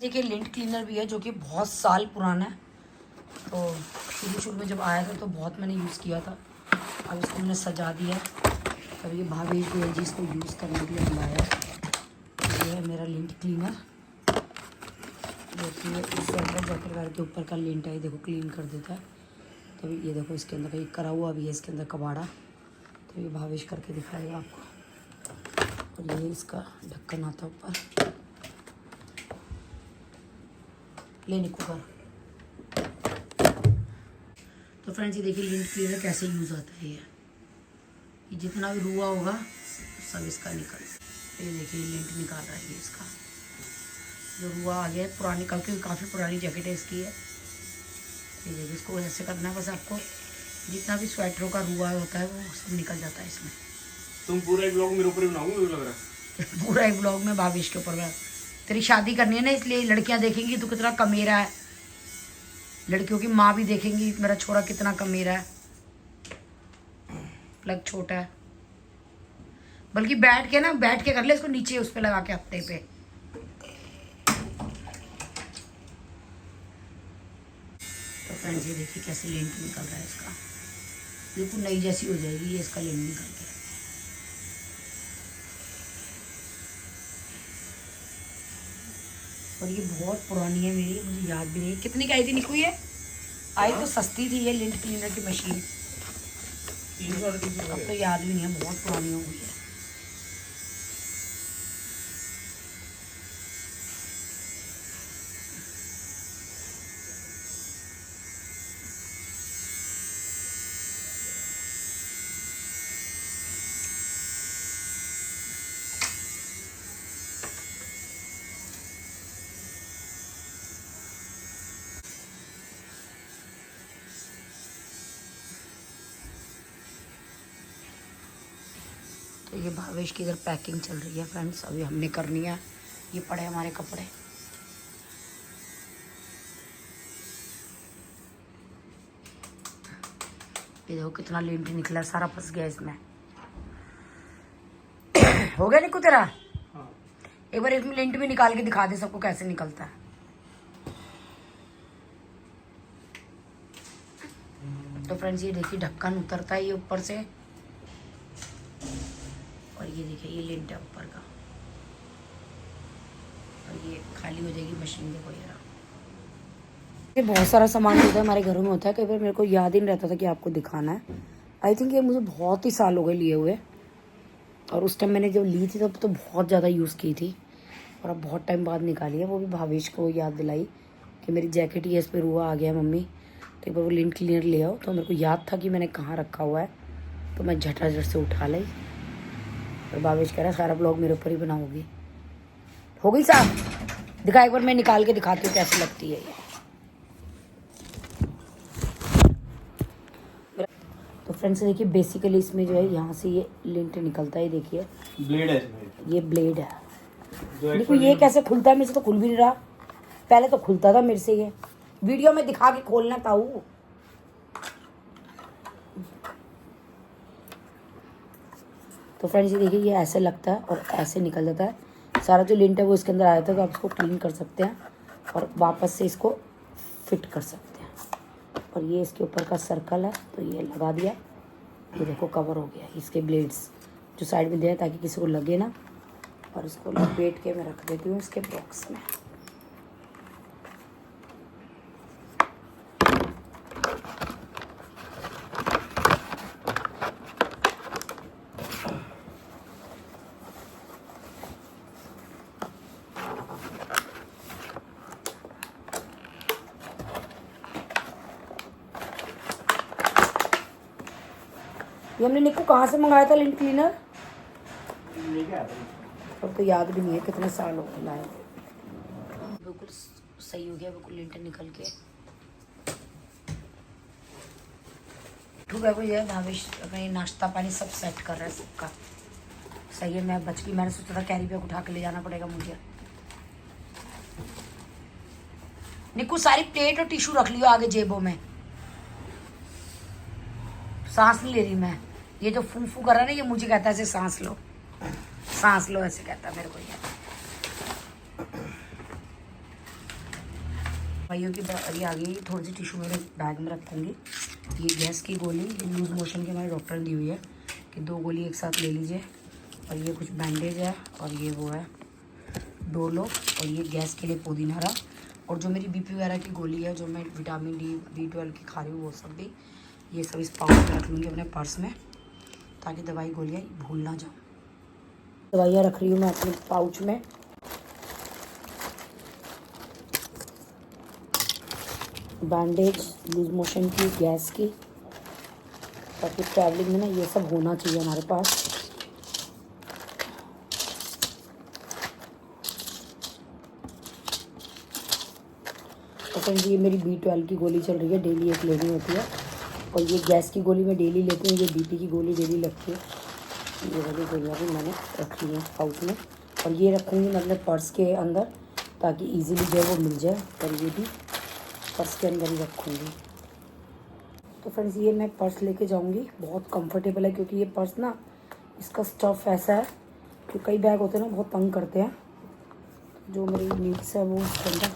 देखिए lint cleaner भी है जो कि बहुत साल पुराना है। तो शुरू में जब आया था तो बहुत मैंने यूज़ किया था। अब इसको मैंने सजा दिया। तब ये भाभी को जी इसको यूज़ करने के लिए बुलाया। ये है मेरा लिंट क्लीनर जो कि इस जैकेट वायर के ऊपर का लिंट है, देखो क्लीन कर देता है। तो ये देखो इसके अंदर कहीं करा हुआ भी है, इसके अंदर कबाड़ा। तो ये भावेश करके दिखाएगा आपको। और ये इसका ढक्कन आता है ऊपर। लेने कुकर। तो फ्रेंड्स ये देखिए लिंट क्लीनर कैसे यूज़ आता है। ये जितना भी रुआ होगा सब इसका निकल। ये देखिए लिंट निकाल रहा है ये इसका जो रुआ आ गया है पुरानी, क्योंकि काफ़ी पुरानी जैकेट है इसकी है। ये देखिए इसको ऐसे करना है बस आपको। जितना भी स्वेटरों का रुआ होता है वो सब निकल जाता है इसमें। तुम पूरा एक ब्लॉग मेरे ऊपर बनाओगे मुझे लग रहा है। पूरा एक ब्लॉग में भावेश के ऊपर। तेरी शादी करनी है ना, इसलिए लड़कियां देखेंगी तो कितना कमेरा है। लड़कियों की माँ भी देखेंगी मेरा छोरा कितना कमेरा है, प्लग छोटा है। बल्कि बैठ के कर ले इसको नीचे उस पे लगा के हफ्ते पे। तो फ्रेंड्स ये देखिए कैसे लिंट निकल रहा है इसका। बिल्कुल नई जैसी हो जाएगी ये इसका लिंट निकल के। और ये बहुत पुरानी है मेरी, मुझे याद भी नहीं कितनी की आई थी निकू। ये आई तो सस्ती थी ये लिंट क्लीनर की मशीन। अब तो याद भी नहीं है, बहुत पुरानी हो गई है। तो ये भावेश की इधर पैकिंग चल रही है फ्रेंड्स, अभी हमने करनी है। ये पड़े हमारे कपड़े। ये देखो कितना लिंट निकला, सारा फंस गया इसमें। हो गया निकू तेरा? हाँ। एक बार इसमें लिंट भी निकाल के दिखा दे सबको कैसे निकलता है। तो फ्रेंड्स ये देखिए ढक्कन उतरता है ये ऊपर से। और ये देखिए ये लिंट है ऊपर का। और ये खाली हो जाएगी मशीन। देखो ये बहुत सारा सामान होता है हमारे घरों में होता है। कई बार मेरे को याद ही नहीं रहता था कि आपको दिखाना है। आई थिंक ये मुझे बहुत ही साल हो गए लिए हुए। और उस टाइम मैंने जब ली थी तब तो बहुत ज़्यादा यूज़ की थी। और अब बहुत टाइम बाद निकाली है। वो भी भावेश को याद दिलाई कि मेरी जैकेट ही इस पर रुआ आ गया मम्मी, तो एक बार वो लिंट क्लीनर ले आओ। तो मेरे को याद था कि मैंने कहाँ रखा हुआ है, तो मैं झटाझट से उठा ली। और भावेश कह रहा है सारा ब्लॉग मेरे ऊपर ही बनाओगी। हो गई साहब? दिखा एक बार, मैं निकाल के दिखाती हूँ कैसी लगती है ये। तो फ्रेंड्स देखिए बेसिकली इसमें जो है यहाँ से ये लिंट निकलता है। देखिए ब्लेड है इसमें। ये ब्लेड है। देखो ये कैसे खुलता है, मेरे से तो खुल भी नहीं रहा। पहले तो खुलता था मेरे से। ये वीडियो में दिखा के खोलना ताऊ। तो फ्रेंड्स ये देखिए ये ऐसे लगता है और ऐसे निकल जाता है। सारा जो लिंट है वो इसके अंदर आया था, तो आप इसको क्लीन कर सकते हैं और वापस से इसको फिट कर सकते हैं। और ये इसके ऊपर का सर्कल है, तो ये लगा दिया। ये देखो कवर हो गया। इसके ब्लेड्स जो साइड में दिया ताकि किसी को लगे ना। और इसको लपेट के मैं रख देती हूँ इसके बॉक्स में। ये हमने निक्कू कहाँ से मंगाया था लिंट क्लीनर? अब तो याद भी नहीं है कितने साल हो गए लाए। बिल्कुल सही हो गया, बिल्कुल लिंट निकल के। ठीक है भावेश अपने नाश्ता पानी सब सेट कर रहा है सबका। सही है, मैं बच गई। मैंने सोचा था कैरी बैग उठा के ले जाना पड़ेगा मुझे। निक्कू सारी प्लेट और टिश्यू रख लियो आगे जेबों में। सांस नहीं ले रही मैं। ये जो फू फू कर रहा है ना, ये मुझे कहता है ऐसे सांस लो, सांस लो, ऐसे कहता है मेरे को ये। दवाइयों की बारी आ गई, थोड़ी सी टिश्यू मेरे बैग में रखूँगी। ये गैस की गोली लूज़ मोशन की हमारे डॉक्टर ने दी हुई है कि 2 गोली एक साथ ले लीजिए। और ये कुछ बैंडेज है और ये वो है डोलो, और ये गैस के लिए पुदीना हरा, और जो मेरी बीपी वगैरह की गोली है, जो मैं विटामिन डी B12 की खा रही हूँ, वो सब भी ये सब इस पाउच में रख लूँगी अपने पर्स में, ताकि दवाई गोलियाँ भूल ना जाऊँ। दवाइयाँ रख रही हूँ मैं अपने पाउच में। बैंडेज लूज मोशन की, गैस की, ताकि ट्रैवलिंग में ना ये सब होना चाहिए हमारे पास। तो फ्रेंड्स ये मेरी B12 की गोली चल रही है, डेली एक लेनी होती है। और ये गैस की गोली मैं डेली लेती हूँ, ये BP की गोली डेली लगती है। ये वाली गोलियाँ भी मैंने रखी हैं पाउच में, और ये रखूँगी मैं अपने पर्स के अंदर, ताकि इजीली जो है वो मिल जाए। और ये भी पर्स के अंदर ही रखूँगी। तो फ्रेंड्स ये मैं पर्स लेके जाऊँगी, बहुत कंफर्टेबल है, क्योंकि ये पर्स ना, इसका स्टफ़ ऐसा है कि कई बैग होते हैं ना बहुत तंग करते हैं। जो मेरी नीड्स है वो इसके अंदर,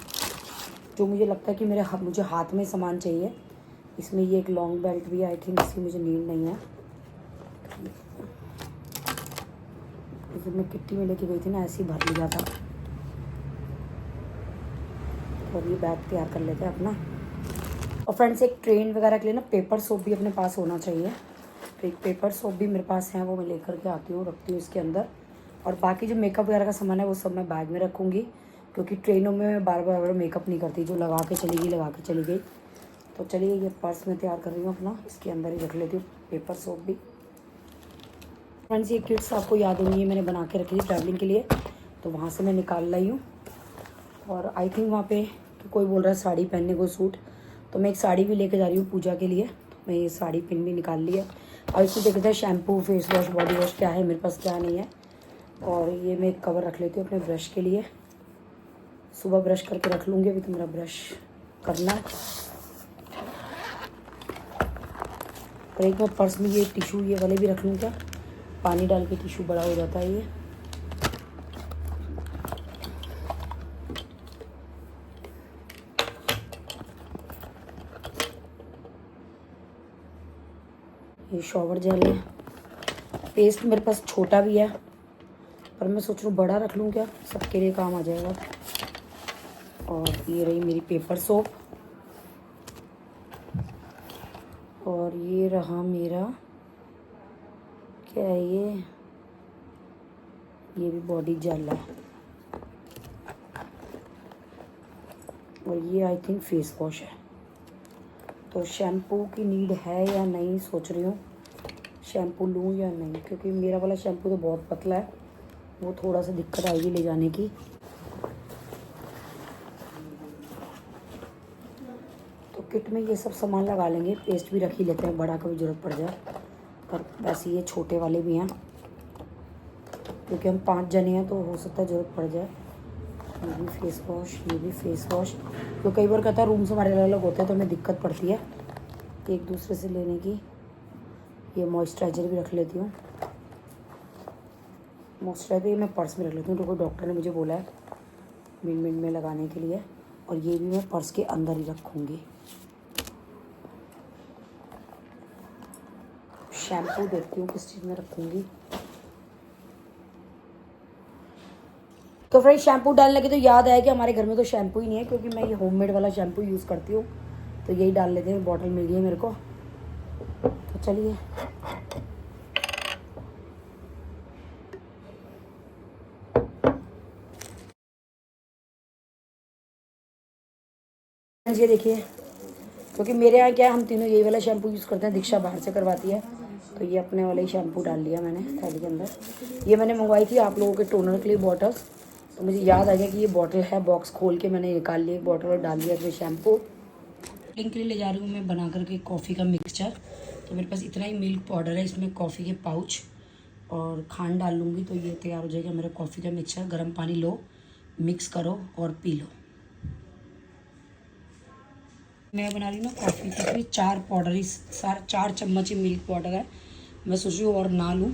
जो मुझे लगता है कि मुझे हाथ में सामान चाहिए। इसमें ये एक लॉन्ग बेल्ट भी है, आई थिंक इसकी मुझे नीड नहीं है। इसे मैं किट्टी में लेके गई थी ना, ऐसे ही भर लिया था। और ये बैग तैयार कर लेते हैं अपना। और फ्रेंड्स एक ट्रेन वगैरह के लिए ना पेपर सोप भी अपने पास होना चाहिए, तो एक पेपर सोप भी मेरे पास है, वो मैं लेकर के आती हूँ, रखती हूँ इसके अंदर। और बाकी जो मेकअप वगैरह का सामान है वो सब मैं बैग में रखूँगी, क्योंकि ट्रेनों में मैं बार बार मेकअप नहीं करती, जो लगा के चली गई। तो चलिए ये पर्स में तैयार कर रही हूँ अपना, इसके अंदर ही रख लेती हूँ पेपर सोप भी। फ्रेंड्स ये किट्स आपको याद होंगी, ये मैंने बना के रखी थी ट्रैवलिंग के लिए, तो वहाँ से मैं निकाल लाई हूँ। और आई थिंक वहाँ पे कोई बोल रहा है साड़ी पहनने को, सूट, तो मैं एक साड़ी भी लेके जा रही हूँ पूजा के लिए। तो मैं ये साड़ी पिन भी निकाल ली है। और इसमें देखते हैं shampoo, face wash, body wash क्या है मेरे पास, क्या नहीं है। और ये मैं एक कवर रख लेती हूँ अपने ब्रश के लिए, सुबह ब्रश करके रख लूँगी। अभी तो मेरा ब्रश करना है। और एक मैं पर्स में ये टिशू ये वाले भी रख लूँ क्या, पानी डाल के टिशू बड़ा हो जाता है ये। ये शॉवर जेल है, पेस्ट मेरे पास छोटा भी है, पर मैं सोच रहा हूँ बड़ा रख लूँ क्या, सबके लिए काम आ जाएगा। और ये रही मेरी पेपर सोप, और ये रहा मेरा क्या है ये भी बॉडी जेल है। और ये आई थिंक फेस वॉश है। तो शैम्पू की नीड है या नहीं, सोच रही हूँ शैम्पू लूँ या नहीं, क्योंकि मेरा वाला शैम्पू तो बहुत पतला है, वो थोड़ा सा दिक्कत आएगी ले जाने की। तो किट में ये सब सामान लगा लेंगे, पेस्ट भी रख ही लेते हैं, बड़ा कभी ज़रूरत पड़ जाए। पर वैसे ये छोटे वाले भी हैं, क्योंकि हम 5 जने हैं, तो हो सकता है ज़रूरत पड़ जाए। ये भी फेस वॉश, ये भी फेस वॉश, तो कई बार कहता है रूम्स हमारे अलग अलग होते हैं, तो हमें दिक्कत पड़ती है एक दूसरे से लेने की। ये मॉइस्चराइज़र भी रख लेती हूँ, मॉइस्चराइज़र मैं पर्स में रख लेती हूँ, तो कोई डॉक्टर ने मुझे बोला है मिनट में लगाने के लिए। और ये भी मैं पर्स के अंदर ही रखूँगी। शैम्पू देखती हूँ किस चीज़ में रखूँगी। तो फ्रेंड शैम्पू डालने लगे तो याद आया कि हमारे घर में तो शैम्पू ही नहीं है, क्योंकि मैं ये होममेड वाला शैम्पू यूज़ करती हूँ, तो यही डाल लेते हैं। बॉटल मिल गई है मेरे को, तो चलिए। ये देखिए, क्योंकि मेरे यहाँ क्या है, हम तीनों यही वाला शैम्पू यूज़ करते हैं, दीक्षा बाहर से करवाती है, तो ये अपने वाला ही शैम्पू डाल लिया मैंने थैली के अंदर। ये मैंने मंगवाई थी आप लोगों के टोनर के लिए बॉटल्स, तो मुझे याद आ गया कि ये बॉटल है, बॉक्स खोल के मैंने निकाल लिया एक बॉटल और डाल दिया इसमें शैम्पू। ड्रिंक के लिए ले जा रही हूँ मैं बना करके कॉफ़ी का मिक्सचर। तो मेरे पास इतना ही मिल्क पाउडर है, इसमें कॉफ़ी के पाउच और खांड डाल लूँगी, तो ये तैयार हो जाएगा मेरा कॉफ़ी का मिक्सचर। गर्म पानी लो, मिक्स करो और पी लो। मैं बना रही हूँ ना कॉफ़ी की, 4 चम्मच ही मिल्क पाउडर है, मैं सोच रही हूँ और ना लूँ।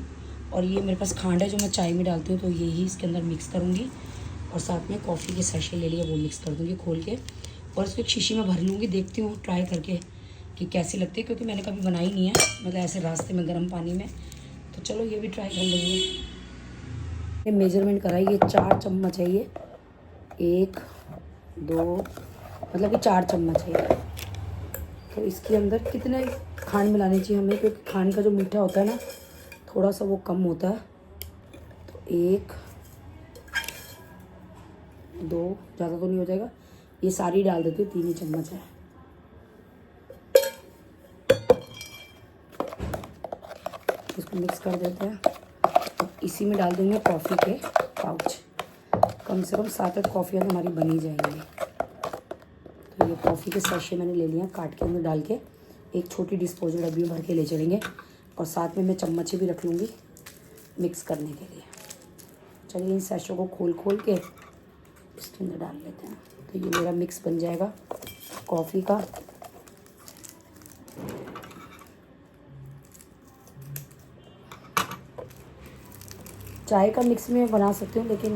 और ये मेरे पास खांड है जो मैं चाय में डालती हूँ, तो यही इसके अंदर मिक्स करूँगी। और साथ में कॉफ़ी के सैशे ले लिया, वो मिक्स कर दूँगी खोल के। और इसको एक शीशी में भर लूँगी, देखती हूँ ट्राई करके कि कैसी लगती है, क्योंकि मैंने कभी बनाई नहीं है मतलब ऐसे रास्ते में गर्म पानी में। तो चलो ये भी ट्राई कर लेंगे। ये मेजरमेंट करा है, ये 4 चम्मच है ये, 1 2 मतलब कि 4 चम्मच है। तो इसके अंदर कितने खांड मिलानी चाहिए हमें, क्योंकि खांड का जो मीठा होता है ना थोड़ा सा वो कम होता है। तो 1 2 ज़्यादा तो नहीं हो जाएगा, ये सारी डाल देती हूँ, 3 ही चम्मच है। इसको मिक्स कर देते हैं। इसी में डाल देंगे कॉफ़ी के पाउच, कम से कम 7-8 कॉफ़ियाँ तो हमारी बनी जाएंगी। तो ये कॉफ़ी के सैशे मैंने ले लिया, काट के अंदर डाल के एक छोटी डिस्पोजल डब्बी में भर के ले चलेंगे। और साथ में मैं चम्मच भी रख लूँगी मिक्स करने के लिए। चलिए इन सैशों को खोल के इसके अंदर डाल लेते हैं। तो ये मेरा मिक्स बन जाएगा कॉफ़ी का। चाय का मिक्स में बना सकती हूँ, लेकिन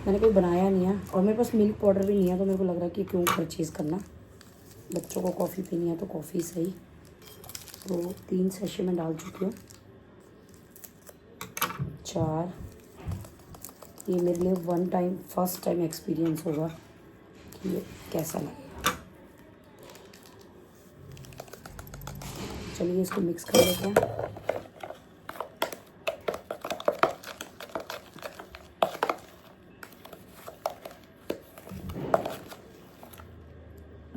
मैंने कोई बनाया नहीं है और मेरे पास मिल्क पाउडर भी नहीं है, तो मेरे को लग रहा है कि क्यों परचेज़ करना। बच्चों को कॉफ़ी पीनी है तो कॉफ़ी सही। तो 3 सैशे में डाल चुकी हूँ, 4। ये मेरे लिए फर्स्ट टाइम एक्सपीरियंस होगा कि ये कैसा लगेगा। चलिए इसको मिक्स कर लेते हैं।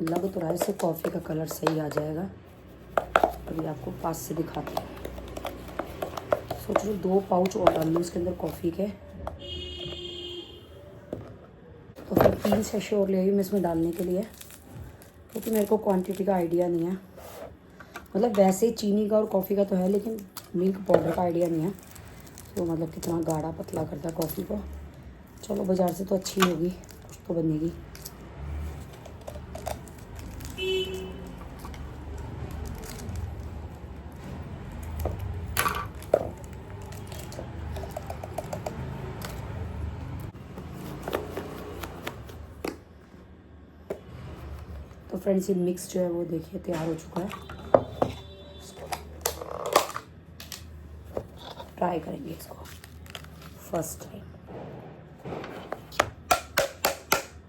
लग तो रहा है इससे कॉफ़ी का कलर सही आ जाएगा। अभी आपको पास से दिखाती हूँ। सोच रही 2 पाउच और डाल लूँ इसके अंदर कॉफ़ी के। तो फिर 3 सैशे और ले आई मैं इसमें डालने के लिए, क्योंकि मेरे को क्वांटिटी का आइडिया नहीं है। मतलब वैसे चीनी का और कॉफ़ी का तो है, लेकिन मिल्क पाउडर का आइडिया नहीं है। तो मतलब कितना गाढ़ा पतला करता है कॉफ़ी को। चलो बाज़ार से तो अच्छी होगी, कुछ तो बनेगी। तो फ्रेंड्स ये मिक्स जो है वो देखिए तैयार हो चुका है। ट्राई करेंगे इसको फर्स्ट टाइम।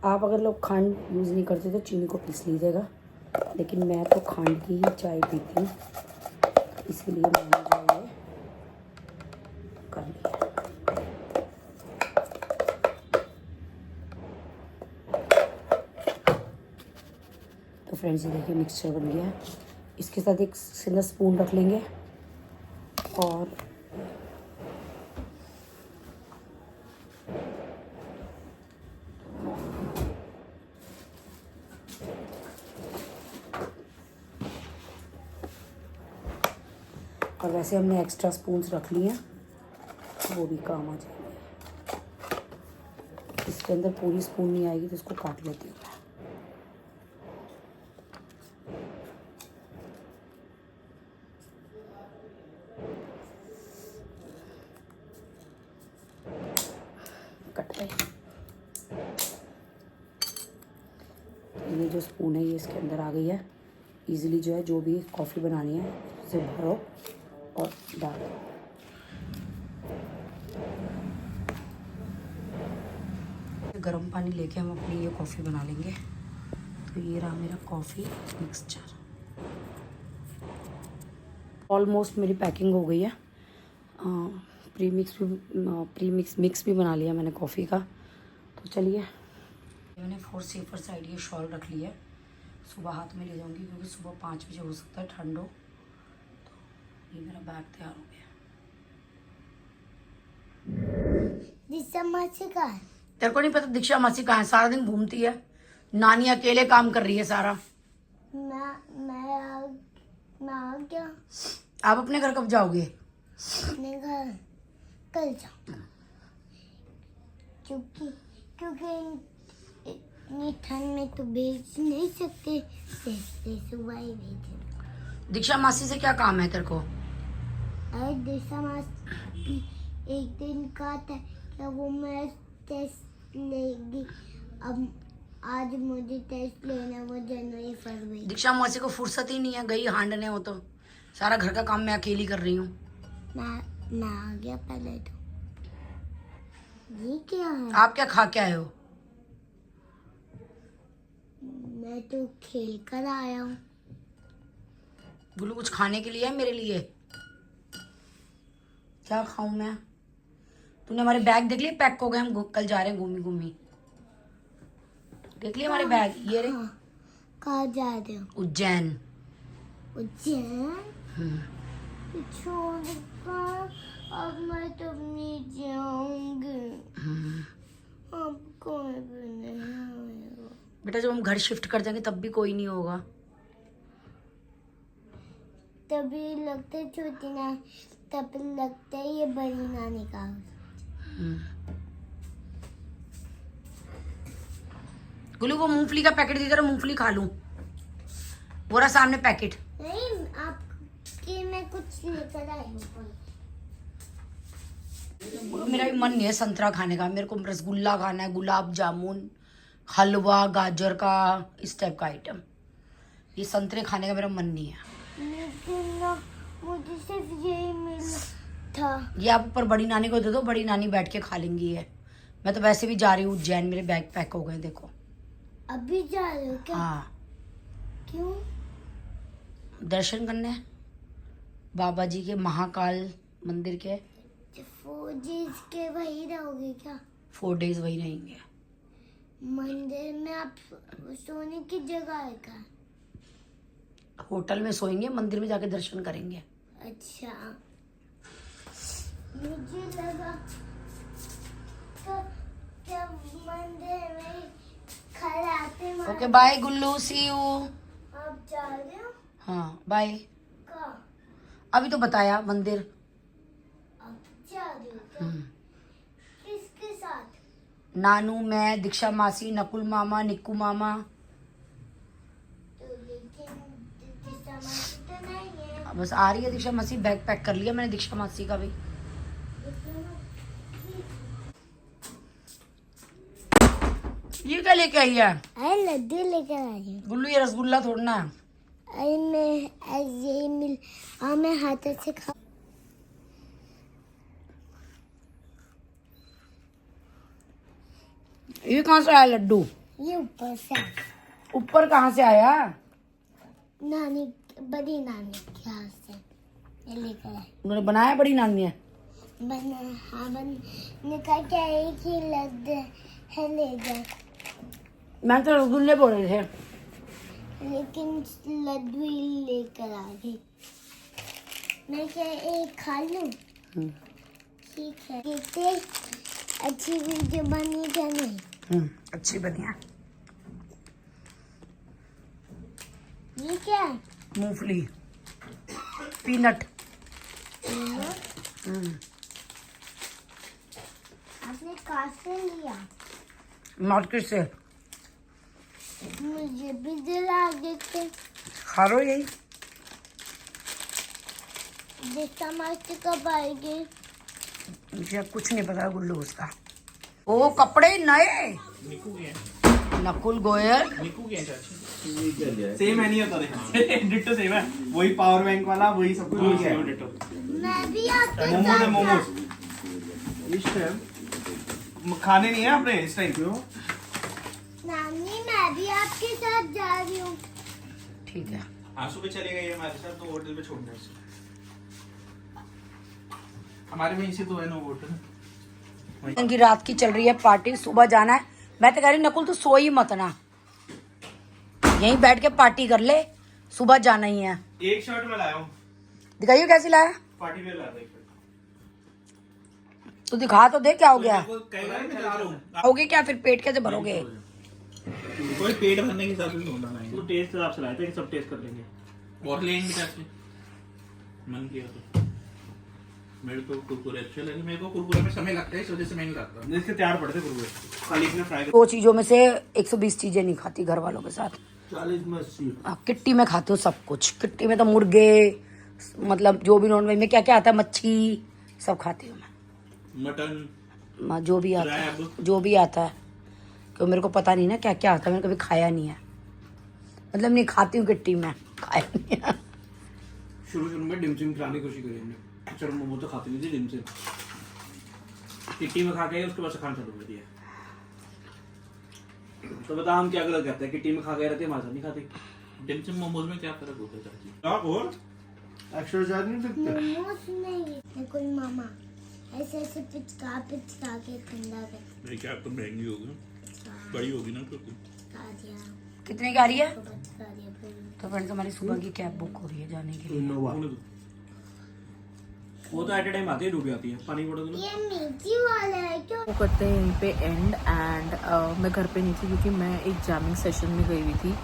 आप अगर लोग खांड यूज़ नहीं करते तो चीनी को पीस लीजिएगा, लेकिन मैं तो खांड की ही चाय पीती हूँ, इसीलिए मैंने जो ये कर लिया। तो फ्रेंड्स ये देखिए मिक्सचर बन गया है। इसके साथ एक सिंगल स्पून रख लेंगे और वैसे हमने एक्स्ट्रा स्पून्स रख लिए हैं, वो भी काम आ जाएंगे। इसके अंदर पूरी स्पून नहीं आएगी तो इसको काट लेती हूँ। कट गई। ये जो स्पून है ये इसके अंदर आ गई है। इजीली जो है जो भी कॉफ़ी बनानी है उसे भरो और डालो। गर्म पानी लेके हम अपनी ये कॉफ़ी बना लेंगे। तो ये रहा मेरा कॉफ़ी मिक्सचर। ऑलमोस्ट मेरी पैकिंग हो गई है। मिक्स भी बना लिया मैंने कॉफ़ी का। तो चलिए मैंने 4 सेफर साइड ये शॉल रख लिया है, सुबह हाथ में ले जाऊंगी क्योंकि सुबह 5 बजे हो सकता है ठंड हो। तो ये मेरा बैग तैयार हो गया। दीक्षा मासी का है। तेरे को नहीं पता दीक्षा मासी कहाँ है? सारा दिन घूमती है, नानी अकेले काम कर रही है सारा। मैं आ गया। आप अपने घर कब जाओगे? अपने घर कल जाऊँ, क्योंकि इतनी ठंड में तो भेज नहीं सकते, इसलिए सुबह ही भेजे। दीक्षा मासी से क्या काम है तेरे को? अरे दीक्षा मासी एक दिन कहा था कि वो मेरा टेस्ट लेगी। अब आज मुझे टेस्ट लेना, वो जनवरी फरवरी। दीक्षा मौसी को फुर्सत ही नहीं है, गई हांडने। हो तो सारा घर का काम मैं अकेली कर रही हूँ। मैं आ गया पहले तो। ये क्या है? आप क्या खा के आए हो? मैं तो खेल कर आया हूँ। गुल्लू कुछ खाने के लिए है मेरे लिए? क्या खाऊं मैं? तूने हमारे बैग देख लिए? पैक हो गए, हम कल जा रहे हैं घूमी घूमी। देख लिए हमारे बैग? ये रहे। कहाँ जा रहे हो? उज्जैन। उज्जैन? छोड़ कर अब मैं तो नहीं जाऊंगी। अब कोई भी नहीं आएगा। बेटा जब हम घर शिफ्ट कर जाएंगे तब भी कोई नहीं होगा। तभी लगता है छोटी ना, तब लगता है ये बड़ी नानी का। गुल्लू वो मूंगफली का पैकेट दे जरा, मूंगफली खा लूं। वो रहा सामने पैकेट। नहीं, आपके मैं कुछ लेकर आई हूँ। मेरा भी मन नहीं है संतरा खाने का। मेरे को रसगुल्ला खाना है, गुलाब जामुन, हलवा गाजर का, इस टाइप का आइटम। ये संतरे खाने का मेरा मन नहीं है। लेकिन ना, मुझे सिर्फ यही मिला था। ये आप ऊपर बड़ी नानी को दे दो, बड़ी नानी बैठ के खा लेंगी ये। मैं तो वैसे भी जा रही हूँ उज्जैन, मेरे बैग पैक हो गए देखो। अभी जा रहे हो क्या? हाँ, क्यों? दर्शन करने बाबा जी के, महाकाल मंदिर के। 4 days के वही रहोगे क्या? 4 days वही रहेंगे। मंदिर में आप सोने की जगह है क्या? होटल में सोएंगे, मंदिर में जाके दर्शन करेंगे। अच्छा, मुझे लगा क्या मंदिर में खड़ाते। Okay bye Gullu, see you. आप जा रहे हो? हाँ बाय। कहाँ? अभी तो बताया मंदिर। आप जा रहे हो क्या? किसके साथ? नानू, मैं, दीक्षा मासी, नकुल मामा, निक्कू मामा। तो लेकिन दीक्षा मासी तो नहीं है। बस आ रही है दीक्षा मासी। बैग पैक कर लिया मैंने दीक्षा मासी का भी। ये क्या लेके आई है? अरे लड्डू लेकर आई हूँ। गुल्लू ये रसगुल्ला थोड़ना है। अरे मैं ये मिल मैं हाथ से खा। ये कहाँ से आया लड्डू? ये ऊपर से ऊपर कहाँ से आया? नानी, बड़ी नानी के हाथ से ये लेकर आई। उन्होंने बनाया बड़ी नानी है? निकाल के आई कि लड्डू है ले जाए। मैं तो रसगुल्ले बोल रहे थे। लेकिन लड्डू ही लेकर आ गई। मैं क्या एक खा लूं? ठीक है। देखते अच्छी वीडियो बनी क्या नहीं? अच्छी बढ़िया। ये क्या है? मूंगफली, पीनट। आपने कहाँ से लिया? मार्केट से। मुझे भी दिला देते। खा लो यही। देखता मास्टर कब आएगी? मुझे कुछ नहीं पता गुल्लू उसका। ओ कपड़े नए। नकुल गोयल। सेम है नहीं होता देखो। डिट्टो सेम है, वही पावर बैंक वाला, वही सब कुछ वही है डिट्टो। मैं भी आपके मोमोज है, साथ मोमोज इस टाइम खाने नहीं है आपने इस टाइम। क्यों? नानी मैं भी आपके साथ जा रही हूँ। ठीक है। आंसू पे चले गए हमारे साथ, तो होटल पे छोड़ना है। हमारे वहीं से तो है ना होटल। इनकी रात की चल रही है पार्टी, सुबह जाना है। मैं तो कह रही नकुल तू सो ही मत ना, यहीं बैठ के पार्टी कर ले, सुबह जाना ही है। एक शर्ट में लाया हूँ, दिखाइए कैसी लाया। पार्टी वेयर लाया था एक शर्ट। तू दिखा तो दे क्या हो गया। कई बार मैं ला रहा हूँ। खाओगे क्या फिर? पेट कैसे भरोगे? कोई पेट भरने के हिसाब से ढूंढना है। वो टेस्ट हिसाब से लाए थे कि सब टेस्ट कर लेंगे और लेंगे कैसे मन किया तो। मेरे को कुरकुरे अच्छे लगे, मेरे को कुरकुरे में समय लगता है, इस वजह से मैं नहीं खाता। जिसके तैयार पड़ते कुरकुरे खाली इतने फ्राई। 2 चीजों में से 120 चीजें नहीं खाती घर वालों के साथ। 40 में 80। किट्टी में खाती हूँ सब कुछ। किट्टी में तो मुर्गे, मतलब जो भी नॉन वेज में क्या क्या आता है, मच्छी सब खाती हूँ मैं। मटन जो भी आता है, क्रैब। जो भी आता है, तो मेरे को पता नहीं ना क्या क्या आता है, मैंने कभी खाया नहीं है, मतलब नहीं खाती हूँ किट्टी में, खाया नहीं है। शुरू में डिमसिम खिलाने की कोशिश करी हमने, चलो मोमो तो खाती नहीं थी डिमसिम, किट्टी में खा के उसके बाद से खाना चालू कर दिया। तो बता हम क्या गलत करते हैं, किट्टी में खा के रहते हमारे साथ नहीं खाते। डिमसिम मोमोज में क्या फर्क होता है चाची? आप और एक्स्ट्रा चार्ज नहीं सकते? मोमोज नहीं, कोई मामा ऐसे ऐसे पिचका के ठंडा कर मेरी कैब तो महंगी होगी, बड़ी होगी ना क्योंकि दिया, कितने की आ रही है? बता दिया फिर। तो फ्रेंड्स हमारी सुबह की कैब बुक हो रही है जाने के लिए। इनोवा वो तो एट ए टाइम आती है, डूब जाती है, पानी बोतल दो। ये मीठी वाला है क्यों? वो करते हैं यहीं पे एंड मैं घर पे नहीं थी क्योंकि मैं एक जैमिंग सेशन में गई हुई थी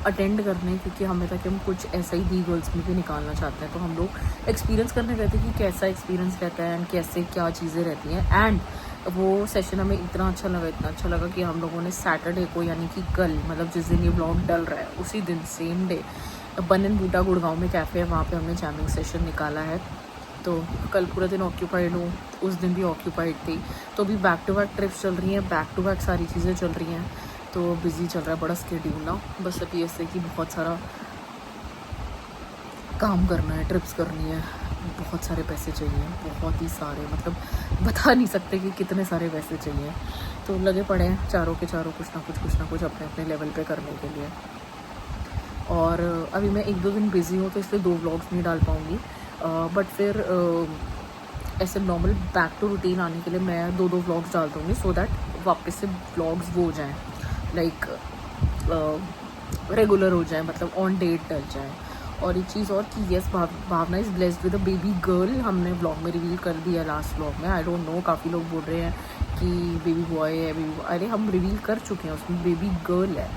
अटेंड करने, क्योंकि हमें था कि हम कुछ ऐसा ही दी गर्ल्स में भी निकालना चाहते हैं, तो हम लोग एक्सपीरियंस करने गए थे कि कैसा एक्सपीरियंस रहता है एंड कैसे क्या चीज़ें रहती हैं। एंड वो सेशन हमें इतना अच्छा लगा कि हम लोगों ने सैटरडे को, यानी कि कल, मतलब जिस दिन ये ब्लॉग डल रहा है उसी दिन सेम डे बनन बूटा गुड़गांव में कैफ़े है, वहाँ पे हमने जैमिंग सेशन निकाला है। तो कल पूरा दिन ऑक्यूपाइड हूँ, उस दिन भी ऑक्यूपाइड थी, तो अभी बैक टू बैक ट्रिप्स चल रही हैं, बैक टू बैक सारी चीज़ें चल रही हैं, तो बिज़ी चल रहा है बड़ा स्केड्यूल ना। बस अभी ऐसे कि बहुत सारा काम करना है, ट्रिप्स करनी है, बहुत सारे पैसे चाहिए, बहुत ही सारे, मतलब बता नहीं सकते कि कितने सारे पैसे चाहिए। तो लगे पड़े हैं चारों के चारों कुछ ना कुछ अपने अपने लेवल पे करने के लिए। और अभी मैं 1-2 दिन बिज़ी हूँ तो इसलिए 2 व्लॉग्स नहीं डाल पाऊँगी, बट फिर ऐसे नॉर्मल बैक टू रूटीन आने के लिए मैं 2-2 व्लॉग्स डाल दूँगी, सो दैट वापस से व्लॉग्स वो हो जाएँ, लाइक रेगुलर हो जाए, मतलब ऑन डेट डल जाए। और एक चीज़ और कि yes, Bhavna is blessed with a baby girl, हमने व्लॉग में रिवील कर दिया लास्ट व्लॉग में। आई डोंट नो, काफ़ी लोग बोल रहे हैं कि बेबी बॉय है, अरे हम रिवील कर चुके हैं, उसमें बेबी गर्ल है।